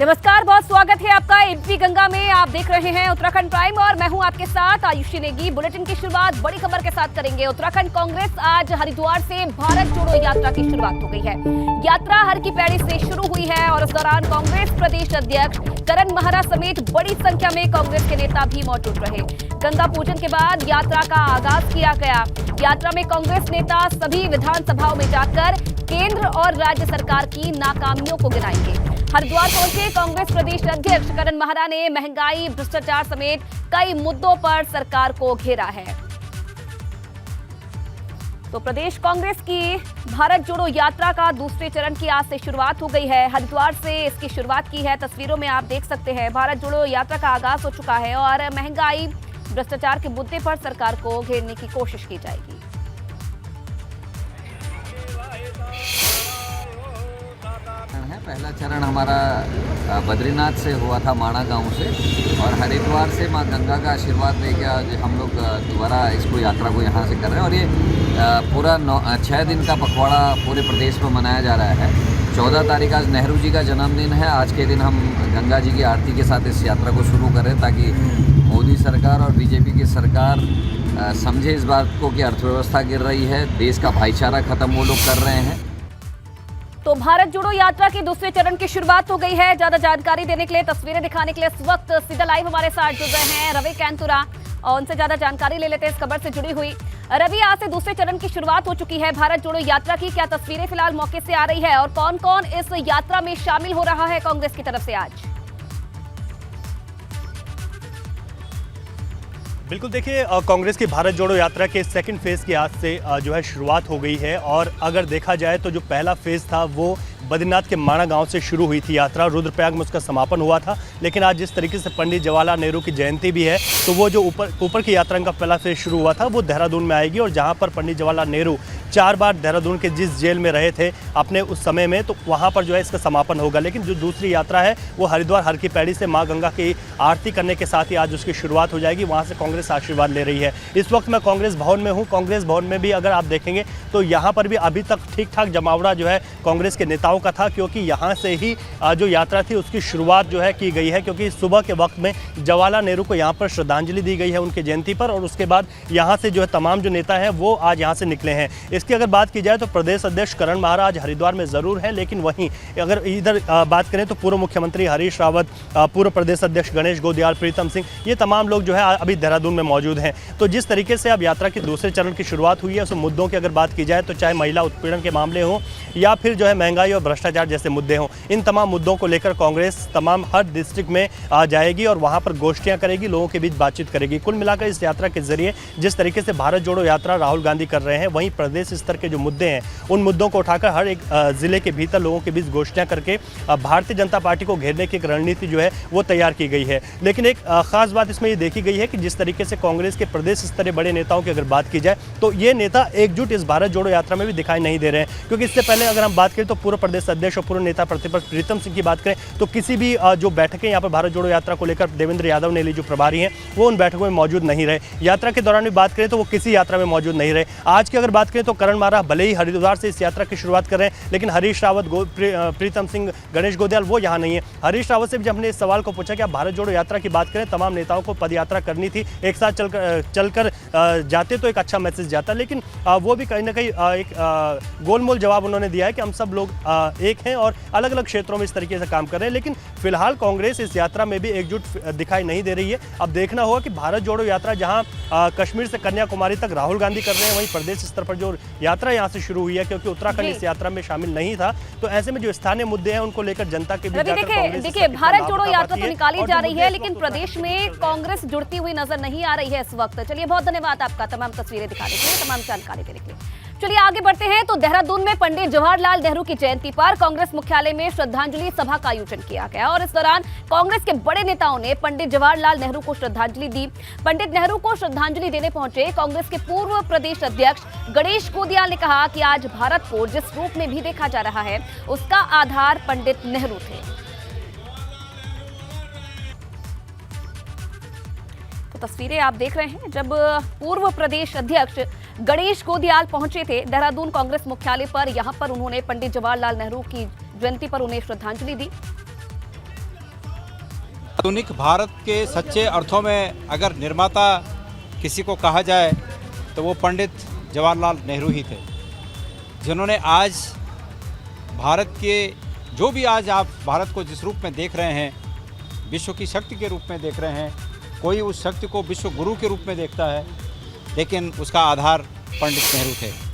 नमस्कार, बहुत स्वागत है आपका एमपी गंगा में। आप देख रहे हैं उत्तराखंड प्राइम और मैं हूं आपके साथ आयुषी नेगी। बुलेटिन की शुरुआत बड़ी खबर के साथ करेंगे। उत्तराखंड कांग्रेस आज हरिद्वार से भारत जोड़ो यात्रा की शुरुआत हो गई है। यात्रा हर की पैड़ी से शुरू हुई है और इस दौरान कांग्रेस प्रदेश अध्यक्ष करण महरा समेत बड़ी संख्या में कांग्रेस के नेता भी मौजूद रहे। गंगा पूजन के बाद यात्रा का आगाज किया गया। यात्रा में कांग्रेस नेता सभी विधानसभाओं में जाकर केंद्र और राज्य सरकार की नाकामियों को गिनाएंगे। हरिद्वार पहुंचे कांग्रेस प्रदेश अध्यक्ष करण महरा ने महंगाई, भ्रष्टाचार समेत कई मुद्दों पर सरकार को घेरा है। तो प्रदेश कांग्रेस की भारत जोड़ो यात्रा का दूसरे चरण की आज से शुरुआत हो गई है। हरिद्वार से इसकी शुरुआत की है। तस्वीरों में आप देख सकते हैं भारत जोड़ो यात्रा का आगाज हो चुका है और महंगाई, भ्रष्टाचार के मुद्दे पर सरकार को घेरने की कोशिश की जाएगी। पहला चरण हमारा बद्रीनाथ से हुआ था, माणा गांव से, और हरिद्वार से मां गंगा का आशीर्वाद लेके आज हम लोग दोबारा इसको यात्रा को यहाँ से कर रहे हैं। और ये पूरा 6 दिन का पखवाड़ा पूरे प्रदेश में मनाया जा रहा है। 14 तारीख आज नेहरू जी का जन्मदिन है। आज के दिन हम गंगा जी की आरती के साथ इस यात्रा को शुरू करें ताकि मोदी सरकार और बीजेपी की सरकार समझे इस बात को कि अर्थव्यवस्था गिर रही है, देश का भाईचारा खत्म वो लोग कर रहे हैं। तो भारत जोड़ो यात्रा के दूसरे चरण की शुरुआत हो गई है। ज्यादा जानकारी देने के लिए, तस्वीरें दिखाने के लिए इस वक्त सीधा लाइव हमारे साथ जुड़ रहे हैं रवि कैंतुरा और उनसे ज्यादा जानकारी ले लेते हैं इस खबर से जुड़ी हुई। रवि, आज से दूसरे चरण की शुरुआत हो चुकी है भारत जोड़ो यात्रा की। क्या तस्वीरें फिलहाल मौके से आ रही है और कौन कौन इस यात्रा में शामिल हो रहा है कांग्रेस की तरफ से आज? बिल्कुल, देखिए कांग्रेस की भारत जोड़ो यात्रा के सेकंड फेज की आज से जो है शुरुआत हो गई है। और अगर देखा जाए तो जो पहला फेज था वो बद्रीनाथ के माणा गांव से शुरू हुई थी यात्रा, रुद्रप्रयाग में उसका समापन हुआ था। लेकिन आज जिस तरीके से पंडित जवाहरलाल नेहरू की जयंती भी है तो वो जो ऊपर की यात्रा का पहला फेज शुरू हुआ था वो देहरादून में आएगी। और जहां पर पंडित जवाहरलाल नेहरू 4 बार देहरादून के जिस जेल में रहे थे अपने उस समय में, तो वहां पर जो है इसका समापन होगा। लेकिन जो दूसरी यात्रा है वो हरिद्वार हर की पैड़ी से माँ गंगा की आरती करने के साथ ही आज उसकी शुरुआत हो जाएगी। वहाँ से कांग्रेस आशीर्वाद ले रही है। इस वक्त मैं कांग्रेस भवन में हूँ। कांग्रेस भवन में भी अगर आप देखेंगे तो यहाँ पर भी अभी तक ठीक ठाक जमावड़ा जो है कांग्रेस के नेताओं का था, क्योंकि यहाँ से ही जो यात्रा थी उसकी शुरुआत जो है की गई है। क्योंकि सुबह के वक्त में जवाहरलाल नेहरू को यहाँ पर श्रद्धांजलि दी गई है उनके जयंती पर, और उसके बाद यहाँ से जो है तमाम जो नेता हैं वो आज यहाँ से निकले हैं। इसकी अगर बात की जाए तो प्रदेश अध्यक्ष करण महरा आज हरिद्वार में जरूर है, लेकिन वहीं अगर इधर बात करें तो पूर्व मुख्यमंत्री हरीश रावत, पूर्व प्रदेश अध्यक्ष गणेश गोदियाल, प्रीतम सिंह, ये तमाम लोग जो है अभी देहरादून में मौजूद हैं। तो जिस तरीके से अब यात्रा के दूसरे चरण की शुरुआत हुई है उस मुद्दों की अगर बात की जाए तो चाहे महिला उत्पीड़न के मामले हों या फिर जो है महंगाई और भ्रष्टाचार जैसे मुद्दे हों, इन तमाम मुद्दों को लेकर कांग्रेस तमाम हर डिस्ट्रिक्ट में आ जाएगी और वहां पर गोष्ठियां करेगी, लोगों के बीच बातचीत करेगी। कुल मिलाकर इस यात्रा के जरिए जिस तरीके से भारत जोड़ो यात्रा राहुल गांधी कर रहे हैं, वहीं प्रदेश स्तर के जो मुद्दे हैं उन मुद्दों को उठाकर हर एक जिले के भीतर लोगों के बीच गोष्ठियां करके भारतीय जनता पार्टी को घेरने की एक रणनीति जो है वो तैयार की गई है। लेकिन एक खास बात इसमें ये देखी गई है कि जिस तरीके से कांग्रेस के प्रदेश स्तरीय बड़े नेताओं की अगर बात की जाए तो ये नेता एकजुट इस भारत जोड़ो यात्रा में भी दिखाई नहीं दे रहे हैं। क्योंकि इससे पहले अगर हम बात करें तो पूर्व प्रदेश अध्यक्ष और पूर्व नेता प्रतिपक्ष प्रीतम सिंह की बात करें तो किसी भी जो बैठकें यहाँ पर भारत जोड़ो यात्रा को लेकर देवेंद्र यादव ने ली, जो प्रभारी हैं, वो उन बैठकों में मौजूद नहीं रहे। यात्रा के दौरान भी बात करें तो वो किसी यात्रा में मौजूद नहीं रहे। आज की अगर बात करें तो करण महरा भले ही हरिद्वार से इस यात्रा की शुरुआत कर रहे हैं, लेकिन हरीश रावत, प्रीतम सिंह, गणेश गोदियाल वो यहाँ नहीं है। हरीश रावत से भी जब हमने इस सवाल को पूछा कि आप भारत जोड़ो यात्रा की बात करें, तमाम नेताओं को पद यात्रा करनी थी, एक साथ चलकर जाते तो एक अच्छा मैसेज जाता, लेकिन वो भी कहीं ना कहीं एक गोलमोल जवाब उन्होंने दिया है कि हम सब लोग एक हैं और अलग अलग क्षेत्रों में इस तरीके से काम कर रहे हैं। लेकिन फिलहाल कांग्रेस इस यात्रा में भी एकजुट दिखाई नहीं दे रही है। अब देखना होगा कि भारत जोड़ो यात्रा जहां कश्मीर से कन्याकुमारी तक राहुल गांधी कर रहे हैं, वहीं प्रदेश स्तर पर जो यात्रा यहां से शुरू हुई है, क्योंकि उत्तराखंड इस यात्रा में शामिल नहीं था, तो ऐसे में जो स्थानीय मुद्दे हैं उनको लेकर जनता के बीच देखिए भारत जोड़ो यात्रा तो निकाली जा रही है, लेकिन प्रदेश में कांग्रेस जुड़ती हुई नजर नहीं आ रही है इस वक्त। चलिए, बहुत धन्यवाद आपका तमाम तस्वीरें दिखाने के लिए, तमाम जानकारी देने के लिए। चलिए आगे बढ़ते हैं। तो देहरादून में पंडित जवाहरलाल नेहरू की जयंती पर कांग्रेस मुख्यालय में श्रद्धांजलि सभा का आयोजन किया गया और इस दौरान कांग्रेस के बड़े नेताओं ने पंडित जवाहरलाल नेहरू को श्रद्धांजलि दी। पंडित नेहरू को श्रद्धांजलि देने पहुंचे कांग्रेस के पूर्व प्रदेश अध्यक्ष गणेश गोदियाल ने कहा कि आज भारत को जिस रूप में भी देखा जा रहा है उसका आधार पंडित नेहरू थे। तस्वीरें आप देख रहे हैं जब पूर्व प्रदेश अध्यक्ष गणेश गोदियाल पहुंचे थे देहरादून कांग्रेस मुख्यालय पर। यहां पर उन्होंने पंडित जवाहरलाल नेहरू की जयंती पर उन्हें श्रद्धांजलि दी। आधुनिक भारत के सच्चे अर्थों में अगर निर्माता किसी को कहा जाए तो वो पंडित जवाहरलाल नेहरू ही थे, जिन्होंने आज भारत के जो भी आज आप भारत को जिस रूप में देख रहे हैं, विश्व की शक्ति के रूप में देख रहे हैं, कोई उस शक्ति को विश्व गुरु के रूप में देखता है, लेकिन उसका आधार पंडित नेहरू थे।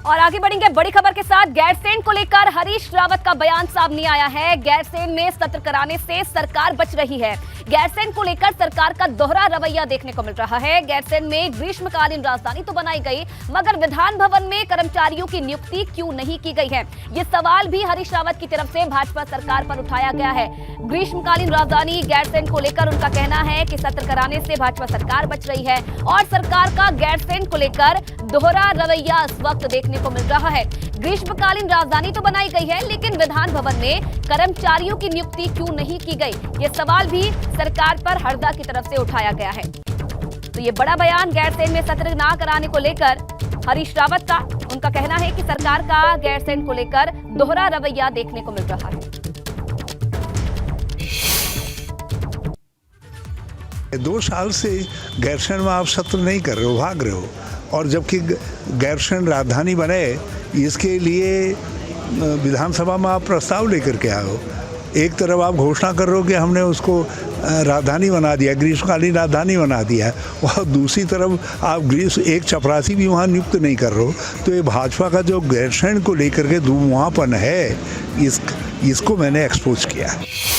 और आगे बढ़ेंगे बड़ी खबर के साथ। गैरसैंण को लेकर हरीश रावत का बयान सामने आया है। गैरसैंण में सत्र कराने से सरकार बच रही है। गैरसैंण को लेकर सरकार का दोहरा रवैया देखने को मिल रहा है। गैरसैंण में ग्रीष्मकालीन राजधानी तो बनाई गई, मगर विधान भवन में कर्मचारियों की नियुक्ति क्यों नहीं की गई है, ये सवाल भी हरीश रावत की तरफ से भाजपा सरकार पर उठाया गया है। ग्रीष्मकालीन राजधानी गैरसैंण को लेकर उनका कहना है कि सत्र कराने से भाजपा सरकार बच रही है और सरकार का गैरसैंण को लेकर दोहरा रवैया इस वक्त देखने को मिल रहा है। ग्रीष्मकालीन राजधानी तो बनाई गई है, लेकिन विधान भवन में कर्मचारियों की नियुक्ति क्यों नहीं की गई, ये सवाल भी सरकार पर हरदा की तरफ से उठाया गया है। तो ये बड़ा बयान गैरसैंण में सत्र ना कराने को लेकर हरीश रावत का, उनका कहना है कि सरकार का गैरसैंण को लेकर दोहरा रवैया देखने को मिल रहा है। 2 साल से गैरसैंण में आप सत्र नहीं कर रहे हो, भाग रहे हो, और जबकि गैरसैंण राजधानी बने इसके लिए विधानसभा में आप प्रस्ताव लेकर के आए हो। एक तरफ आप घोषणा कर रहे हो कि हमने उसको राजधानी बना दिया, ग्रीष्मकालीन राजधानी बना दिया है, और दूसरी तरफ आप एक चपरासी भी वहाँ नियुक्त नहीं कर रहे हो। तो ये भाजपा का जो गैरसैंण को लेकर के धुआंपन है, इसको मैंने एक्सपोज किया है।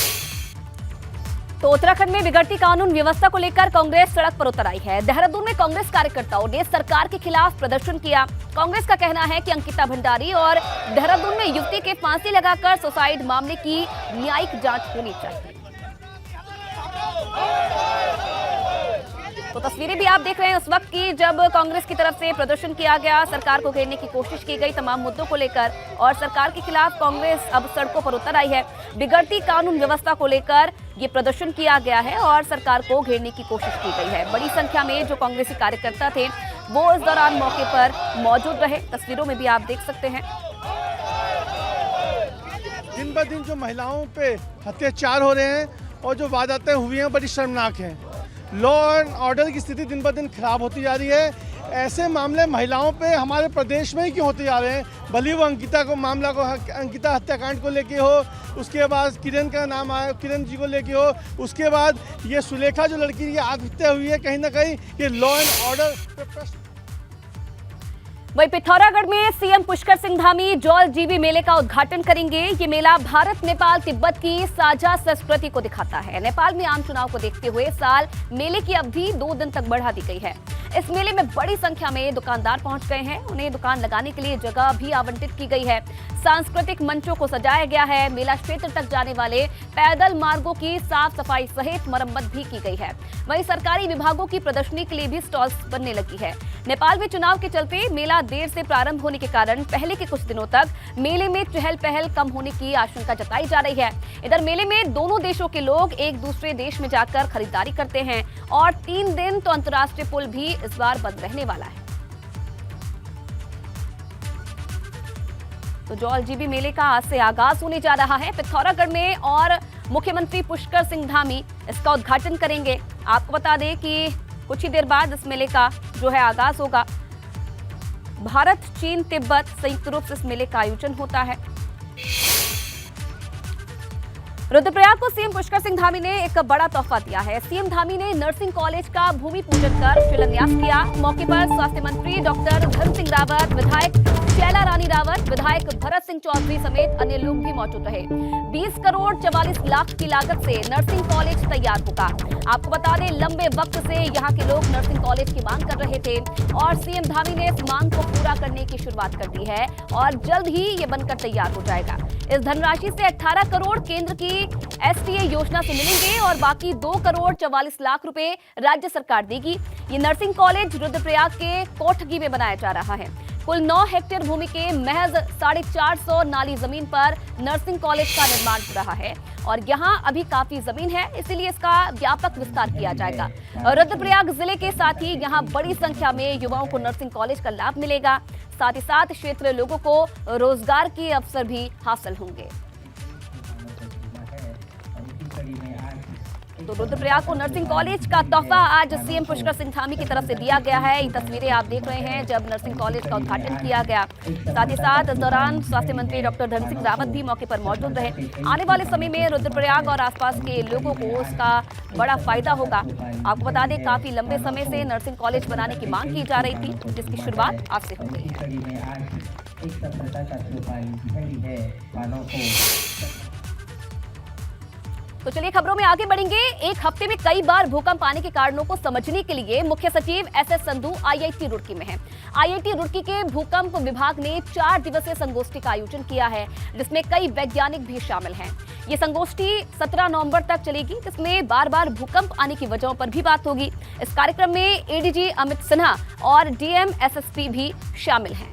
तो उत्तराखंड में बिगड़ती कानून व्यवस्था को लेकर कांग्रेस सड़क पर उतर आई है। देहरादून में कांग्रेस कार्यकर्ताओं ने सरकार के खिलाफ प्रदर्शन किया। कांग्रेस का कहना है कि अंकिता भंडारी और देहरादून में युवती के फांसी लगाकर सुसाइड मामले की न्यायिक जांच होनी चाहिए। तो तस्वीरें भी आप देख रहे हैं उस वक्त की जब कांग्रेस की तरफ से प्रदर्शन किया गया, सरकार को घेरने की कोशिश की गई तमाम मुद्दों को लेकर, और सरकार के खिलाफ कांग्रेस अब सड़कों पर उतर आई है। बिगड़ती कानून व्यवस्था को लेकर ये प्रदर्शन किया गया है और सरकार को घेरने की कोशिश की गई है। बड़ी संख्या में जो कांग्रेसी कार्यकर्ता थे वो इस दौरान मौके पर मौजूद रहे। तस्वीरों में भी आप देख सकते हैं। दिन ब दिन जो महिलाओं पे अत्याचार हो रहे हैं और जो वारदातें हुई हैं बड़ी शर्मनाक हैं। लॉ एंड ऑर्डर की स्थिति दिन ब दिन खराब होती जा रही है। ऐसे मामले महिलाओं पे हमारे प्रदेश में ही क्यों होते जा रहे हैं? भले वो अंकिता हत्याकांड को लेके हो, उसके बाद किरण का नाम आया, किरण जी को लेके हो, उसके बाद ये सुलेखा जो लड़की की आत्महत्या हुई है, कहीं ना कहीं ये लॉ एंड ऑर्डर पे प्रश्न। वहीं पिथौरागढ़ में सीएम पुष्कर सिंह धामी जौल जीबी मेले का उद्घाटन करेंगे। ये मेला भारत नेपाल तिब्बत की साझा संस्कृति को दिखाता है। नेपाल में आम चुनाव को देखते हुए साल मेले की अवधि 2 दिन तक बढ़ा दी गई है। इस मेले में बड़ी संख्या में दुकानदार पहुंच गए हैं, उन्हें दुकान लगाने के लिए जगह भी आवंटित की गई है। सांस्कृतिक मंचों को सजाया गया है। मेला क्षेत्र तक जाने वाले पैदल मार्गों की साफ सफाई सहित मरम्मत भी की गई है। वहीं सरकारी विभागों की प्रदर्शनी के लिए भी स्टॉल्स बनने लगी है। नेपाल में चुनाव के चलते मेला देर से प्रारंभ होने के कारण पहले के कुछ दिनों तक मेले में चहल पहल कम होने की आशंका जताई जा रही है। इधर मेले में दोनों देशों के लोग एक दूसरे देश में जाकर खरीदारी करते हैं और 3 दिन तो अंतर्राष्ट्रीय पुल भी इस बार बंद रहने वाला है। तो जौल जीबी मेले का आज से आगाज होने जा रहा है पिथौरागढ़ में और मुख्यमंत्री पुष्कर सिंह धामी इसका उद्घाटन करेंगे। आपको बता दें कि कुछ ही देर बाद इस मेले का जो है आगाज होगा। भारत, चीन, तिब्बत संयुक्त रूप से इस मेले का आयोजन होता है। रुद्रप्रयाग को सीएम पुष्कर सिंह धामी ने एक बड़ा तोहफा दिया है। सीएम धामी ने नर्सिंग कॉलेज का भूमि पूजन कर शिलान्यास किया। मौके पर स्वास्थ्य मंत्री डॉक्टर धर्म सिंह रावत, विधायक शैला रानी रावत, विधायक भरत सिंह चौधरी समेत अन्य लोग भी मौजूद रहे। 20 करोड़ 44 लाख की लागत से नर्सिंग कॉलेज तैयार होगा। आपको बता दें लंबे वक्त से यहाँ के लोग नर्सिंग कॉलेज की मांग कर रहे थे और सीएम धामी ने इस मांग को पूरा करने की शुरुआत कर दी है और जल्द ही ये बनकर तैयार हो जाएगा। इस धनराशि से 18 करोड़ केंद्र की एसटीए योजना से मिलेंगे और बाकी 2 करोड़ 44 लाख रुपए राज्य सरकार देगी। ये नर्सिंग कॉलेज रुद्रप्रयाग के कोठगी में बनाया जा रहा है। कुल 9 हेक्टेयर भूमि के महज 450 नाली जमीन पर नर्सिंग कॉलेज का निर्माण हो रहा है और यहाँ अभी काफी जमीन है, इसीलिए इसका व्यापक विस्तार किया जाएगा। रुद्रप्रयाग जिले के साथ ही यहाँ बड़ी संख्या में युवाओं को नर्सिंग कॉलेज का लाभ मिलेगा। साथ ही साथ क्षेत्रीय लोगों को रोजगार के अवसर भी हासिल होंगे। तो रुद्रप्रयाग को नर्सिंग कॉलेज का तोहफा आज सीएम पुष्कर सिंह धामी की तरफ से दिया गया है। ये तस्वीरें आप देख रहे हैं जब नर्सिंग कॉलेज का उद्घाटन किया गया। साथ ही साथ इस दौरान स्वास्थ्य मंत्री डॉक्टर धन सिंह रावत भी मौके पर मौजूद रहे। आने वाले समय में रुद्रप्रयाग और आसपास के लोगों को उसका बड़ा फायदा होगा। आपको बता दें, काफी लंबे समय से नर्सिंग कॉलेज बनाने की मांग की जा रही थी, जिसकी शुरुआत आज से हो गई है। तो चलिए खबरों में आगे बढ़ेंगे। एक हफ्ते में कई बार भूकंप आने के कारणों को समझने के लिए मुख्य सचिव एसएस संधू आईआईटी रुड़की में हैं। आईआईटी रुड़की के भूकंप विभाग ने 4 दिवसीय संगोष्ठी का आयोजन किया है, जिसमें कई वैज्ञानिक भी शामिल हैं। ये संगोष्ठी 17 नवंबर तक चलेगी, जिसमें बार बार भूकंप आने की वजहों पर भी बात होगी। इस कार्यक्रम में एडीजी अमित सिन्हा और डीएम एसएसपी भी शामिल हैं।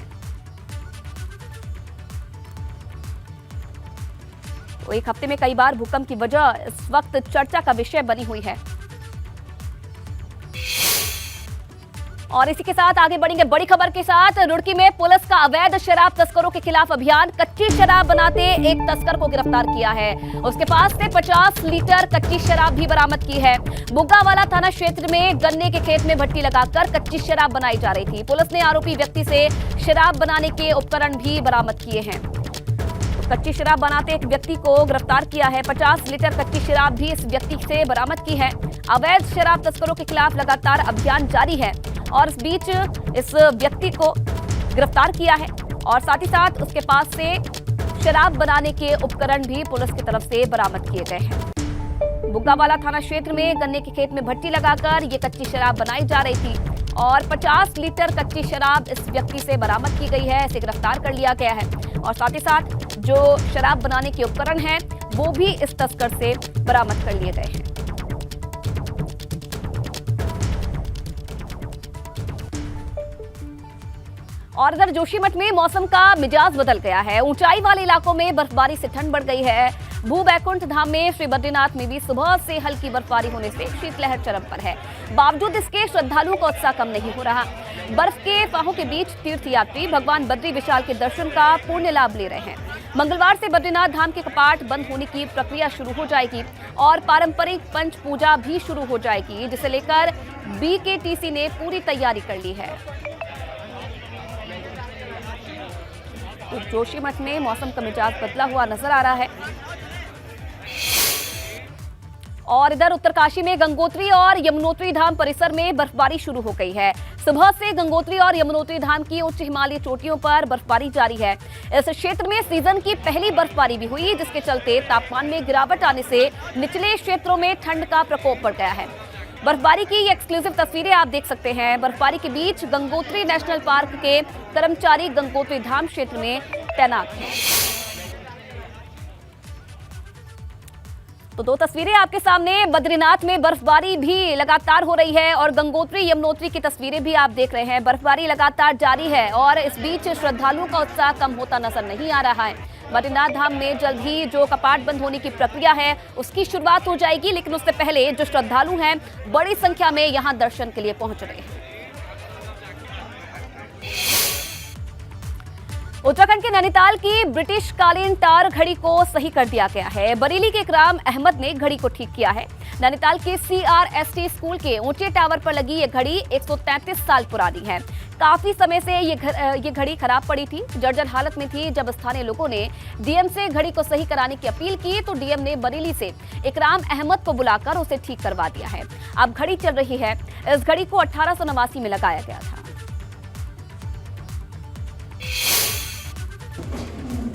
तो एक हफ्ते में कई बार भूकंप की वजह इस वक्त चर्चा का विषय बनी हुई है। और इसी के साथ आगे बढ़ेंगे बड़ी खबर के साथ। रुड़की में पुलिस का अवैध शराब तस्करों के खिलाफ अभियान। कच्ची शराब बनाते एक तस्कर को गिरफ्तार किया है। उसके पास से 50 लीटर कच्ची शराब भी बरामद की है। बुग्गावाला थाना क्षेत्र में गन्ने के खेत में भट्टी लगाकर कच्ची शराब बनाई जा रही थी। पुलिस ने आरोपी व्यक्ति से शराब बनाने के उपकरण भी बरामद किए हैं। कच्ची शराब बनाते एक व्यक्ति को गिरफ्तार किया है। 50 लीटर कच्ची शराब भी इस व्यक्ति से बरामद की है। अवैध शराब तस्करों के खिलाफ लगातार अभियान जारी है और इस बीच इस व्यक्ति को गिरफ्तार किया है और साथ ही साथ उसके पास से शराब बनाने के उपकरण भी पुलिस की तरफ से बरामद किए गए हैं। बुग्गावाला थाना क्षेत्र में गन्ने के खेत में भट्टी लगाकर ये कच्ची शराब बनाई जा रही थी और 50 लीटर कच्ची शराब इस व्यक्ति से बरामद की गई है। इसे गिरफ्तार कर लिया गया है और साथ ही साथ जो शराब बनाने के उपकरण हैं वो भी इस तस्कर से बरामद कर लिए गए हैं। और इधर जोशीमठ में मौसम का मिजाज बदल गया है। ऊंचाई वाले इलाकों में बर्फबारी से ठंड बढ़ गई है। भू बैकुंठ धाम में श्री बद्रीनाथ में भी सुबह से हल्की बर्फबारी होने से शीतलहर चरम पर है। बावजूद इसके श्रद्धालुओं का उत्साह कम नहीं हो रहा। बर्फ के फाहों के बीच तीर्थयात्री भगवान बद्री विशाल के दर्शन का पूर्ण लाभ ले रहे हैं। मंगलवार से बद्रीनाथ धाम के कपाट बंद होने की प्रक्रिया शुरू हो जाएगी और पारंपरिक पंच पूजा भी शुरू हो जाएगी, जिसे लेकर बीकेटीसी ने पूरी तैयारी कर ली है। तो जोशीमठ में मौसम का मिजाज बदला हुआ नजर आ रहा है। और इधर उत्तरकाशी में गंगोत्री और यमुनोत्री धाम परिसर में बर्फबारी शुरू हो गई है। सुबह से गंगोत्री और यमुनोत्री धाम की उच्च हिमालयी चोटियों पर बर्फबारी जारी है। इस क्षेत्र में सीजन की पहली बर्फबारी भी हुई, जिसके चलते तापमान में गिरावट आने से निचले क्षेत्रों में ठंड का प्रकोप बढ़ गया है। बर्फबारी की ये एक्सक्लूसिव तस्वीरें आप देख सकते हैं। बर्फबारी के बीच गंगोत्री नेशनल पार्क के कर्मचारी गंगोत्री धाम क्षेत्र में तैनात हैं। तो 2 तस्वीरें आपके सामने। बद्रीनाथ में बर्फबारी भी लगातार हो रही है और गंगोत्री यमुनोत्री की तस्वीरें भी आप देख रहे हैं। बर्फबारी लगातार जारी है और इस बीच श्रद्धालुओं का उत्साह कम होता नजर नहीं आ रहा है। बद्रीनाथ धाम में जल्द ही जो कपाट बंद होने की प्रक्रिया है उसकी शुरुआत हो जाएगी, लेकिन उससे पहले जो श्रद्धालु हैं बड़ी संख्या में यहां दर्शन के लिए पहुंच रहे हैं। उत्तराखंड के नैनीताल की ब्रिटिश कालीन टार घड़ी को सही कर दिया गया है। बरेली के इकराम अहमद ने घड़ी को ठीक किया है। नैनीताल के CRST स्कूल के ऊंचे टावर पर लगी ये घड़ी 133 साल पुरानी है। काफी समय से ये घड़ी खराब पड़ी थी, जर्जर हालत में थी। जब स्थानीय लोगों ने डीएम से घड़ी को सही कराने की अपील की तो डीएम ने बरेली से इकराम अहमद को बुलाकर उसे ठीक करवा दिया है। अब घड़ी चल रही है। इस घड़ी को 1889 में लगाया गया था।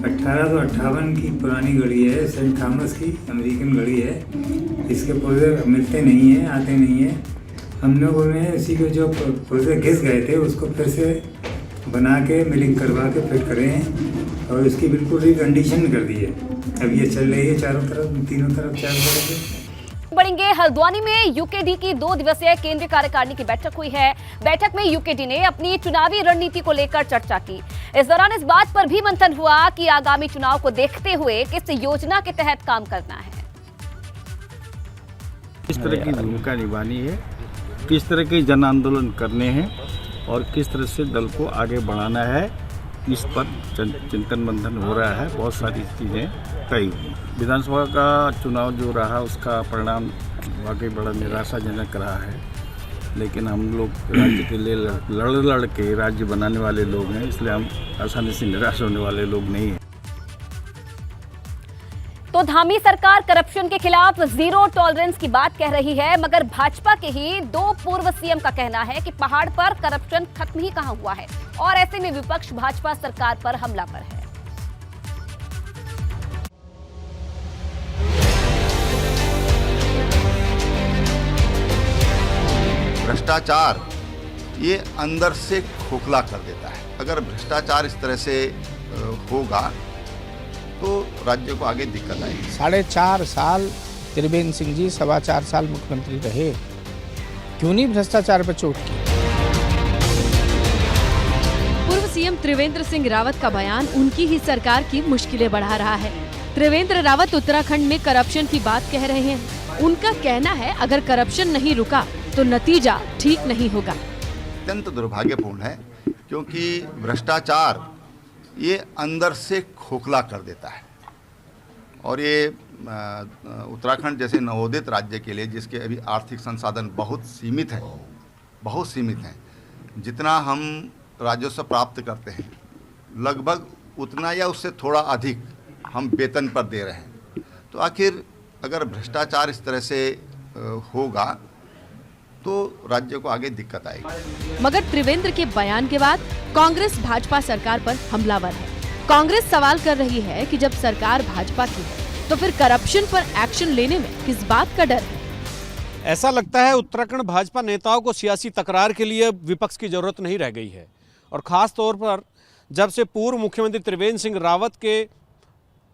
1858 की पुरानी घड़ी है, सेंट थॉमस की अमेरिकन घड़ी है। इसके पुर्जे मिलते नहीं हैं, आते नहीं हैं। हम लोगों ने इसी के जो पुर्जे घिस गए थे उसको फिर से बना के मिलिंग करवा के फिट करे हैं और इसकी बिल्कुल रिकंडीशन कर दी है। अब ये चल रही है चारों तरफ, तीनों तरफ, चारों तरफ। बढ़ेंगे हल्द्वानी में यूकेडी की 2 दिवसीय केंद्रीय कार्यकारिणी की बैठक हुई है। बैठक में यूकेडी ने अपनी चुनावी रणनीति को लेकर चर्चा की। इस दौरान इस बात पर भी मंथन हुआ कि आगामी चुनाव को देखते हुए किस योजना के तहत काम करना है। किस तरह की भूमिका निभानी है, किस तरह के जन आंदोलन करने हैं और किस तरह से दल को आगे बढ़ाना है, इस पर चिंतन मंथन हो रहा है। बहुत सारी चीज़ें तय हुई। विधानसभा का चुनाव जो रहा उसका परिणाम वाकई बड़ा निराशाजनक रहा है। लेकिन हम लोग राज्य के लिए लड़ के राज्य बनाने वाले लोग हैं, इसलिए हम आसानी से निराश होने वाले लोग नहीं हैं। तो धामी सरकार करप्शन के खिलाफ जीरो टॉलरेंस की बात कह रही है, मगर भाजपा के ही 2 पूर्व सीएम का कहना है कि पहाड़ पर करप्शन खत्म ही कहां हुआ है और ऐसे में विपक्ष भाजपा सरकार पर हमलावर है। भ्रष्टाचार ये अंदर से खोखला कर देता है। अगर भ्रष्टाचार इस तरह से होगा तो राज्य को आगे दिक्कत आएगी। 4.5 साल त्रिवेंद्र सिंह जी 4.25 साल मुख्यमंत्री रहे, क्यों नहीं भ्रष्टाचार पर चोट की? पूर्व सीएम त्रिवेंद्र सिंह रावत का बयान उनकी ही सरकार की मुश्किलें बढ़ा रहा है। त्रिवेंद्र रावत उत्तराखंड में करप्शन की बात कह रहे हैं। उनका कहना है अगर करप्शन नहीं रुका तो नतीजा ठीक नहीं होगा। अत्यंत दुर्भाग्यपूर्ण है क्योंकि भ्रष्टाचार ये अंदर से खोखला कर देता है और ये उत्तराखंड जैसे नवोदित राज्य के लिए, जिसके अभी आर्थिक संसाधन बहुत सीमित हैं, जितना हम राजस्व प्राप्त करते हैं लगभग उतना या उससे थोड़ा अधिक हम वेतन पर दे रहे हैं। तो आखिर अगर भ्रष्टाचार इस तरह से होगा तो राज्य को आगे दिक्कत आएगी। मगर त्रिवेंद्र के बयान के बाद कांग्रेस भाजपा सरकार पर हमलावर है। कांग्रेस सवाल कर रही है कि जब सरकार भाजपा की है तो फिर करप्शन पर एक्शन लेने में किस बात का डर है? ऐसा लगता है उत्तराखंड भाजपा नेताओं को सियासी तकरार के लिए विपक्ष की जरूरत नहीं रह गई है और खास तौर पर जब से पूर्व मुख्यमंत्री त्रिवेंद्र सिंह रावत के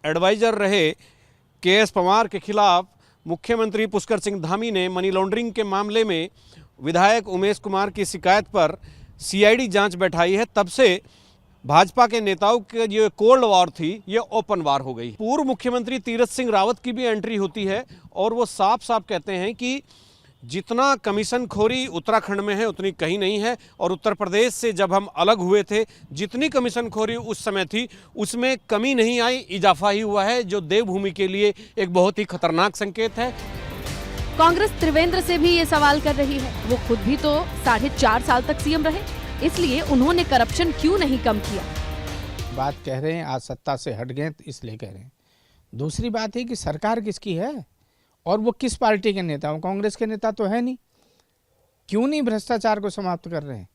एडवाइजर रहे KS पंवार के खिलाफ मुख्यमंत्री पुष्कर सिंह धामी ने मनी लॉन्ड्रिंग के मामले में विधायक उमेश कुमार की शिकायत पर CID जांच बैठाई है। तब से भाजपा के नेताओं की जो कोल्ड वॉर थी ये ओपन वॉर हो गई। पूर्व मुख्यमंत्री तीरथ सिंह रावत की भी एंट्री होती है और वो साफ साफ कहते हैं कि जितना कमीशन खोरी उत्तराखंड में है उतनी कहीं नहीं है और उत्तर प्रदेश से जब हम अलग हुए थे जितनी कमीशन खोरी उस समय थी उसमें कमी नहीं आई, इजाफा ही हुआ है, जो देवभूमि के लिए एक बहुत ही खतरनाक संकेत है। कांग्रेस त्रिवेंद्र से भी ये सवाल कर रही है। वो खुद भी तो 4.5 साल तक सीएम रहे, इसलिए उन्होंने करप्शन क्यों नहीं कम किया? बात कह रहे हैं आज सत्ता से हट गए इसलिए कह रहे हैं। दूसरी बात है कि सरकार किसकी है और वो किस पार्टी के नेता हो? कांग्रेस के नेता तो है नहीं। क्यों नहीं भ्रष्टाचार को समाप्त कर रहे हैं?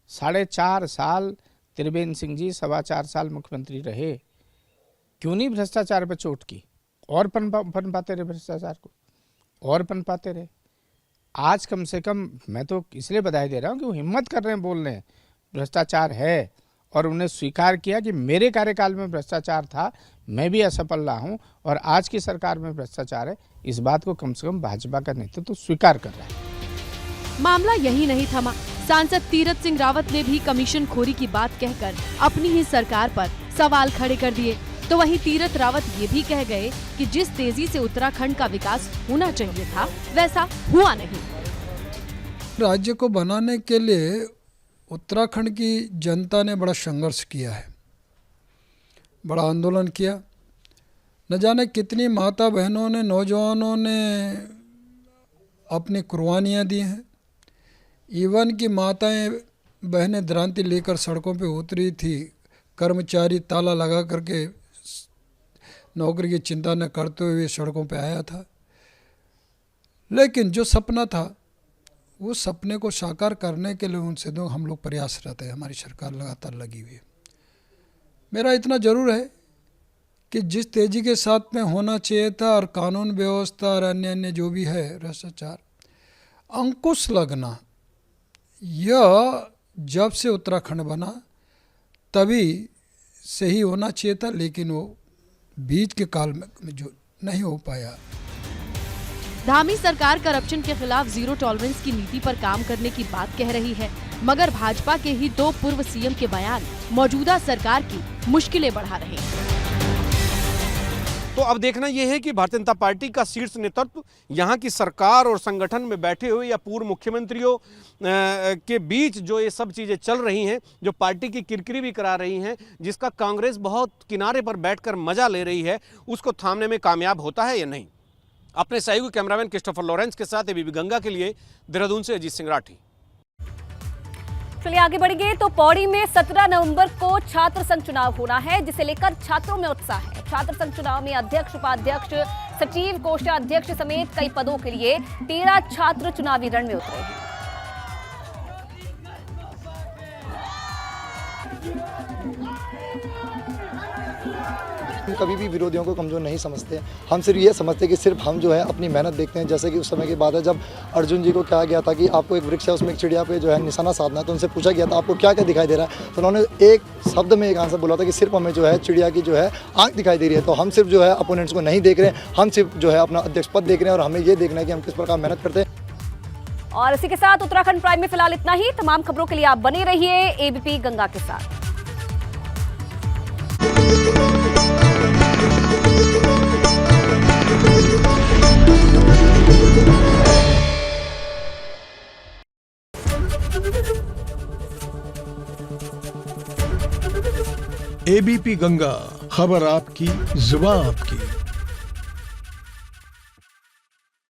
4.5 साल त्रिवेंद्र सिंह जी 4.25 साल मुख्यमंत्री रहे, क्यों नहीं भ्रष्टाचार पर चोट की? और पनपाते रहे भ्रष्टाचार को, और पनपाते रहे। आज कम से कम मैं तो इसलिए बधाई दे रहा हूँ कि वो हिम्मत कर रहे हैं, बोल रहे हैं भ्रष्टाचार है और उन्हें स्वीकार किया कि मेरे कार्यकाल में भ्रष्टाचार था, मैं भी असफल रहा हूँ और आज की सरकार में भ्रष्टाचार है। इस बात को कम से कम भाजपा का नेतृत्व तो स्वीकार कर रहा है। मामला यही नहीं थमा। सांसद तीरथ सिंह रावत ने भी कमीशन खोरी की बात कहकर अपनी ही सरकार पर सवाल खड़े कर दिए। तो वहीं तीरथ रावत ये भी कह गए कि जिस तेजी से उत्तराखंड का विकास होना चाहिए था वैसा हुआ नहीं। राज्य को बनाने के लिए उत्तराखंड की जनता ने बड़ा संघर्ष किया है, बड़ा आंदोलन किया। न जाने कितनी माता बहनों ने, नौजवानों ने अपनी कुर्बानियाँ दी हैं। इवन की माताएं बहनें द्रांति लेकर सड़कों पे उतरी थी। कर्मचारी ताला लगा करके नौकरी की चिंता न करते हुए सड़कों पे आया था। लेकिन जो सपना था वो सपने को साकार करने के लिए उनसे दो हम लोग प्रयासरत है, हमारी सरकार लगातार लगी हुई है। मेरा इतना जरूर है कि जिस तेज़ी के साथ में होना चाहिए था और कानून व्यवस्था और अन्य जो भी है भ्रष्टाचार, अंकुश लगना, यह जब से उत्तराखंड बना तभी से ही होना चाहिए था, लेकिन वो बीच के काल में जो नहीं हो पाया। धामी सरकार करप्शन के खिलाफ जीरो टॉलरेंस की नीति पर काम करने की बात कह रही है, मगर भाजपा के ही 2 पूर्व सीएम के बयान मौजूदा सरकार की मुश्किलें बढ़ा रहे हैं। तो अब देखना यह है कि भारतीय जनता पार्टी का शीर्ष नेतृत्व यहाँ की सरकार और संगठन में बैठे हुए या पूर्व मुख्यमंत्रियों के बीच जो ये सब चीज़ें चल रही हैं, जो पार्टी की किरकिरी भी करा रही हैं, जिसका कांग्रेस बहुत किनारे पर बैठकर मजा ले रही है, उसको थामने में कामयाब होता है या नहीं। अपने सहयोगी कैमरामैन क्रिस्टोफर लॉरेंस के साथ एबीपी गंगा के लिए देहरादून से अजीत सिंह राठी। चलिए आगे बढ़ेंगे। तो पौड़ी में 17 नवंबर को छात्र संघ चुनाव होना है, जिसे लेकर छात्रों में उत्साह है। छात्र संघ चुनाव में अध्यक्ष, उपाध्यक्ष, सचिव, कोषाध्यक्ष समेत कई पदों के लिए 13 छात्र चुनावी रण में उतरे हैं। कभी भी विरोधियों को कमज़ोर नहीं समझते। हम सिर्फ ये समझते कि सिर्फ हम जो है अपनी मेहनत देखते हैं। जैसे कि उस समय की बात है जब अर्जुन जी को कहा गया था कि आपको एक वृक्ष है उसमें एक चिड़िया पे जो है निशाना साधना है, तो उनसे पूछा गया था आपको क्या क्या दिखाई दे रहा है, तो उन्होंने एक शब्द में एक आंसर बोला था कि सिर्फ हमें जो है चिड़िया की जो है आँख दिखाई दे रही है। तो हम सिर्फ जो है अपोनेंट्स को नहीं देख रहे हैं, हम सिर्फ जो है अपना अध्यक्ष पद देख रहे हैं और हमें ये देखना है कि हम किस प्रकार मेहनत करते हैं। और इसी के साथ उत्तराखंड प्राइम में फिलहाल इतना ही। तमाम खबरों के लिए आप बने रहिए एबीपी गंगा के साथ। एबीपी गंगा, खबर आपकी, जुबान आपकी।